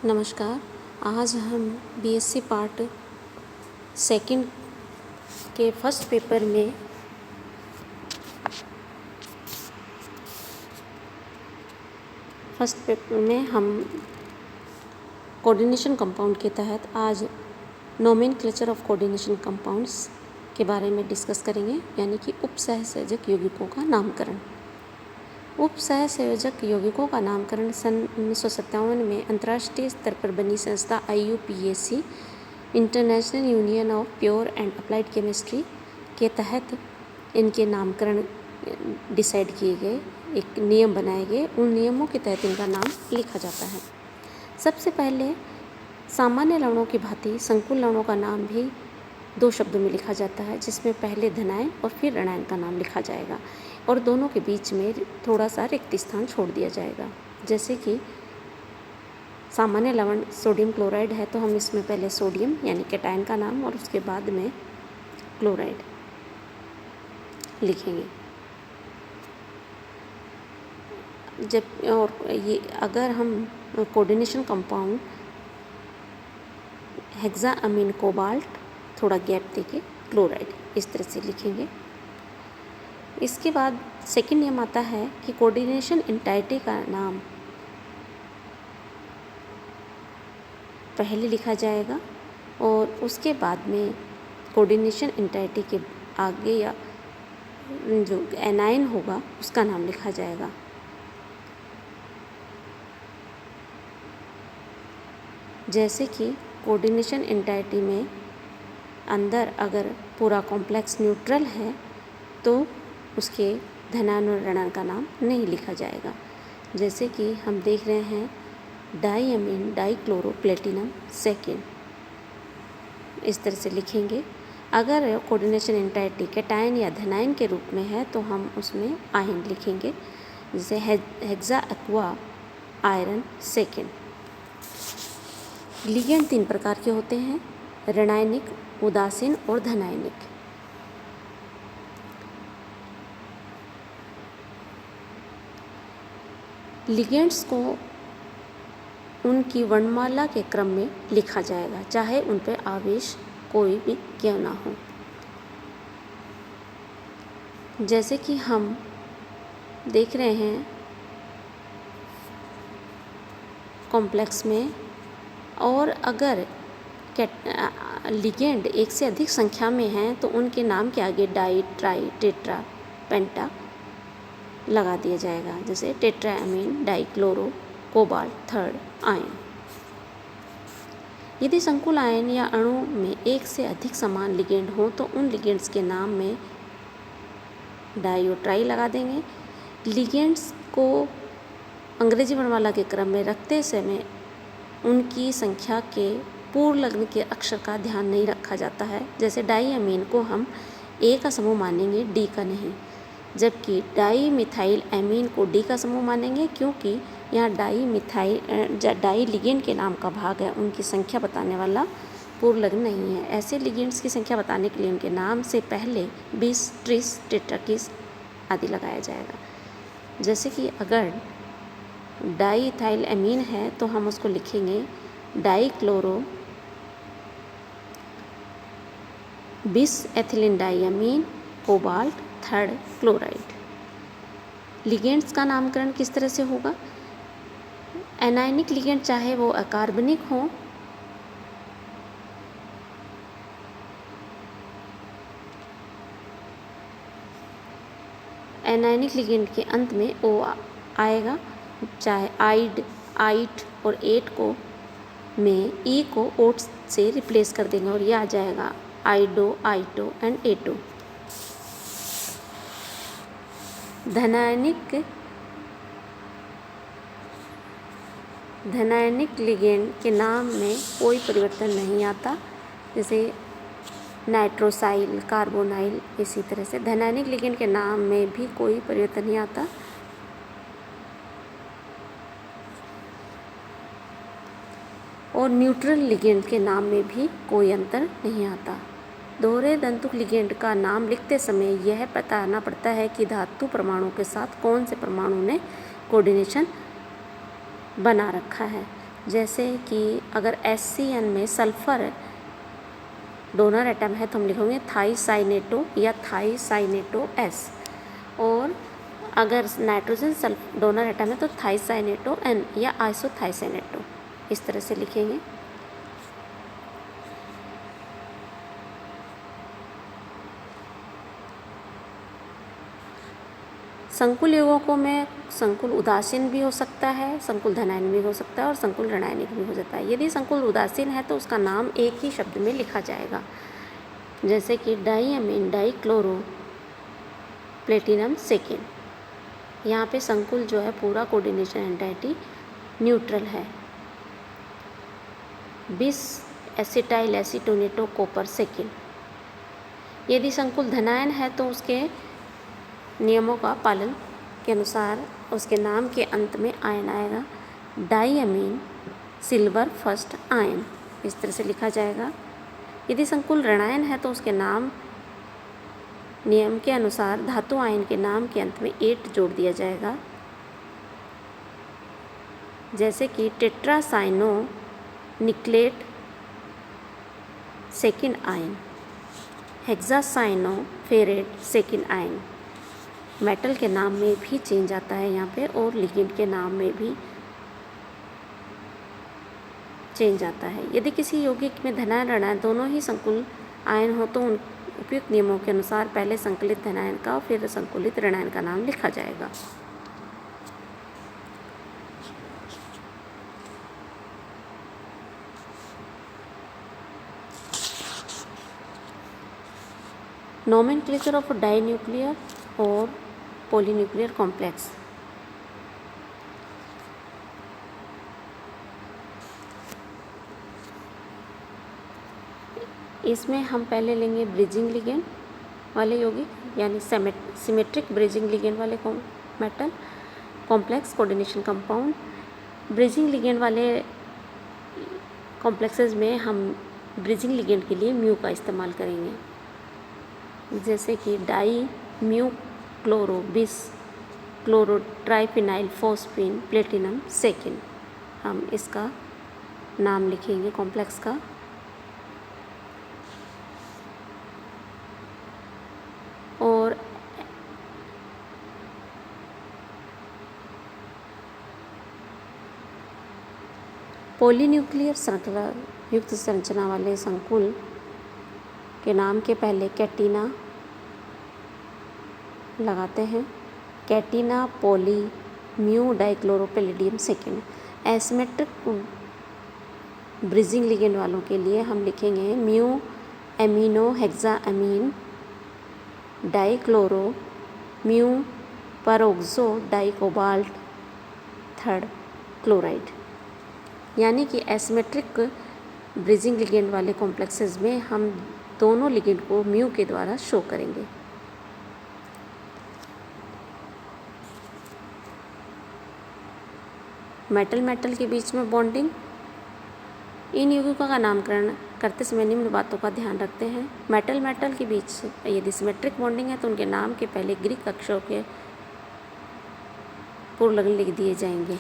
नमस्कार। आज हम बीएससी पार्ट सेकंड के फर्स्ट पेपर में हम कोऑर्डिनेशन कंपाउंड के तहत आज नोमेनक्लेचर ऑफ कोऑर्डिनेशन कंपाउंड्स के बारे में डिस्कस करेंगे, यानी कि उपसहसंयोजक यौगिकों का नामकरण। उपसहसंयोजक यौगिकों का नामकरण सन 1957 में अंतर्राष्ट्रीय स्तर पर बनी संस्था IUPAC international union of pure and applied chemistry के तहत इनके नामकरण डिसाइड किए गए, एक नियम बनाए गए। उन नियमों के तहत इनका नाम लिखा जाता है। सबसे पहले सामान्य लवणों की भांति संकुल लवणों का नाम भी 2 शब्दों में लिखा जाता है, जिसमें पहले धनायन और फिर ऋणायन का नाम लिखा जाएगा और दोनों के बीच में थोड़ा सा रिक्त स्थान छोड़ दिया जाएगा। जैसे कि सामान्य लवण सोडियम क्लोराइड है, तो हम इसमें पहले सोडियम यानी कैटायन का नाम और उसके बाद में क्लोराइड लिखेंगे। और ये अगर हम कोऑर्डिनेशन कंपाउंड हेक्साअमीन कोबाल्ट थोड़ा गैप देके क्लोराइड इस तरह से लिखेंगे। इसके बाद सेकंड नियम आता है कि कोऑर्डिनेशन एंटाइटी का नाम पहले लिखा जाएगा और उसके बाद में कोऑर्डिनेशन एंटाइटी के आगे या जो एनायन होगा उसका नाम लिखा जाएगा। जैसे कि कोऑर्डिनेशन एंटाइटी में अंदर अगर पूरा कॉम्प्लेक्स न्यूट्रल है तो उसके धनायन और ऋणायन का नाम नहीं लिखा जाएगा। जैसे कि हम देख रहे हैं डाईअमीन डाईक्लोरोप्लेटिनम सेकेंड, इस तरह से लिखेंगे। अगर कोऑर्डिनेशन एंटाइटी कैटायन या धनायन के रूप में है तो हम उसमें आयन लिखेंगे, जैसे hexa aqua iron second. Ligand 3 प्रकार के होते हैं, ऋणायनिक, उदासीन और धनायनिक। लिगेंड्स को उनकी वर्णमाला के क्रम में लिखा जाएगा, चाहे उन पर आवेश कोई भी क्यों ना हो। जैसे कि हम देख रहे हैं कॉम्प्लेक्स में, और अगर लिगेंड एक से अधिक संख्या में हैं तो उनके नाम के आगे डाई, ट्राई, टेट्रा, पेंटा लगा दिया जाएगा, जैसे टेट्राअमीन डाईक्लोरो कोबाल्ट थर्ड आयन। यदि संकुल आयन या अणु में एक से अधिक समान लिगेंड हो तो उन लिगेंड्स के नाम में डाई और ट्राई लगा देंगे। लिगेंड्स को अंग्रेजी वर्णमाला के क्रम में रखते समय उनकी संख्या के पूर्व लग्न के अक्षर का ध्यान नहीं रखा जाता है। जैसे डाईअमीन को हम ए का समूह मानेंगे, डी का नहीं, जबकि डाई मिथाइल एमीन को डी का समूह मानेंगे, क्योंकि यहाँ डाई लिगेंड के नाम का भाग है, उनकी संख्या बताने वाला पूर्व लग्न नहीं है। ऐसे लिगेंड्स की संख्या बताने के लिए उनके नाम से पहले 20, 30, टेट्राकीस आदि लगाया जाएगा। जैसे कि अगर डाई इथाइल एमीन है तो हम उसको लिखेंगे dichloro 20 ethylene diamine cobalt third chloride. Ligands का नामकरण किस तरह से होगा? एनायनिक लिगेंड चाहे वो अकार्बनिक हो एनायनिक लिगेंड के अंत में ओ आएगा, चाहे आइट और एट को में ई को ओट से रिप्लेस कर देंगे और ये आ जाएगा आइडो, आइटो एंड एटो। धनायनिक लिगेंड के नाम में कोई परिवर्तन नहीं आता, जैसे नाइट्रोसाइल, कार्बोनाइल, इसी तरह से धनायनिक लिगेंड के नाम में भी कोई परिवर्तन नहीं आता। और न्यूट्रल लिगेंड के नाम में भी कोई अंतर नहीं आता। दोहरे दंतुक लिगेंड का नाम लिखते समय यह बताना पड़ता है कि धातु परमाणु के साथ कौन से परमाणु ने कोऑर्डिनेशन बना रखा है। जैसे कि अगर SCN में सल्फर डोनर एटम है तो हम लिखेंगे थाइसाइनेटो या थाइसाइनेटो S, और अगर नाइट्रोजन सल्फ डोनर एटम है तो थाइसाइनेटो N या आइसोथाइसाइनेटो, इस तरह से लिखेंगे। संकुल यौगिकों में संकुल उदासीन भी हो सकता है, संकुल धनायन भी हो सकता है और संकुल ऋणायनिक भी हो जाता है। यदि संकुल उदासीन है तो उसका नाम एक ही शब्द में लिखा जाएगा, जैसे कि डाईअमीन डाईक्लोरो प्लेटिनम सेकेंड। यहाँ पे संकुल जो है पूरा कोऑर्डिनेशन एंटाइटी न्यूट्रल है। बिस एसिटाइल एसीटोनेटो कॉपर सेकेंड। यदि संकुल धनायन है तो उसके नियमों का पालन के अनुसार उसके नाम के अंत में आयन आएगा, डाईअमीन सिल्वर फर्स्ट आयन, इस तरह से लिखा जाएगा। यदि संकुल ऋणायन है तो उसके नाम नियम के अनुसार धातु आयन के नाम के अंत में 8 जोड़ दिया जाएगा, जैसे कि tetracyanonickelate second ion, hexacyanoferrate second ion. Metal के नाम में भी चेंज आता है यहाँ पे, और लिगेंड के नाम में भी चेंज आता है। यदि किसी यौगिक में धनायन ऋणायन दोनों ही संकुल आयन हो तो उन उपयुक्त नियमों के अनुसार पहले संकलित धनायन का और फिर संकुलित ऋणायन का नाम लिखा जाएगा। नोमेनक्लेचर ऑफ डाइन्यूक्लियर और पॉलीन्यूक्लियर कॉम्प्लेक्स। इसमें हम पहले लेंगे ब्रिजिंग लिगेंड वाले यौगिक, यानी सिमेट्रिक ब्रिजिंग लिगेंड वाले metal, complex coordination compound. Bridging ligand वाले कॉम्प्लेक्सेस में हम ब्रिजिंग लिगेंड के लिए म्यू का इस्तेमाल करेंगे, जैसे कि डाई म्यू क्लोरो बिस chloro triphenyl phosphine platinum second. हम इसका नाम लिखेंगे कॉम्प्लेक्स का। और पॉलीन्यूक्लियर श्रृंखला युक्त संरचना वाले संकुल के नाम के पहले कैटिना लगाते हैं, catena poly mu dichloropalladium second. Asymmetric bridging ligand वालों के लिए हम लिखेंगे mu amino hexaammine dichloro mu peroxo dicobalt third chloride. यानी कि एसिमेट्रिक ब्रिजिंग लिगेंड वाले कॉम्प्लेक्सेस में हम दोनों लिगेंड को म्यू के द्वारा शो करेंगे। मेटल मेटल के बीच में बॉन्डिंग। इन यौगिकों का नामकरण करते समय निम्न बातों का ध्यान रखते हैं। मेटल मेटल के बीच यदि सिमेट्रिक बॉन्डिंग है तो उनके नाम के पहले ग्रीक अक्षरों के पूर्वलग्न लिख दिए जाएंगे,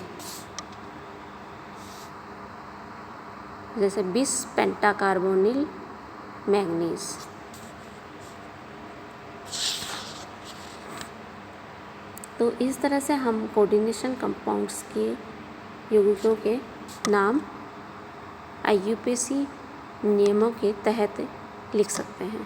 जैसे बिस पेंटाकार्बोनिल मैग्नीज। तो इस तरह से हम कोऑर्डिनेशन कंपाउंड्स के यौगिकों के नाम IUPAC नियमों के तहत लिख सकते हैं।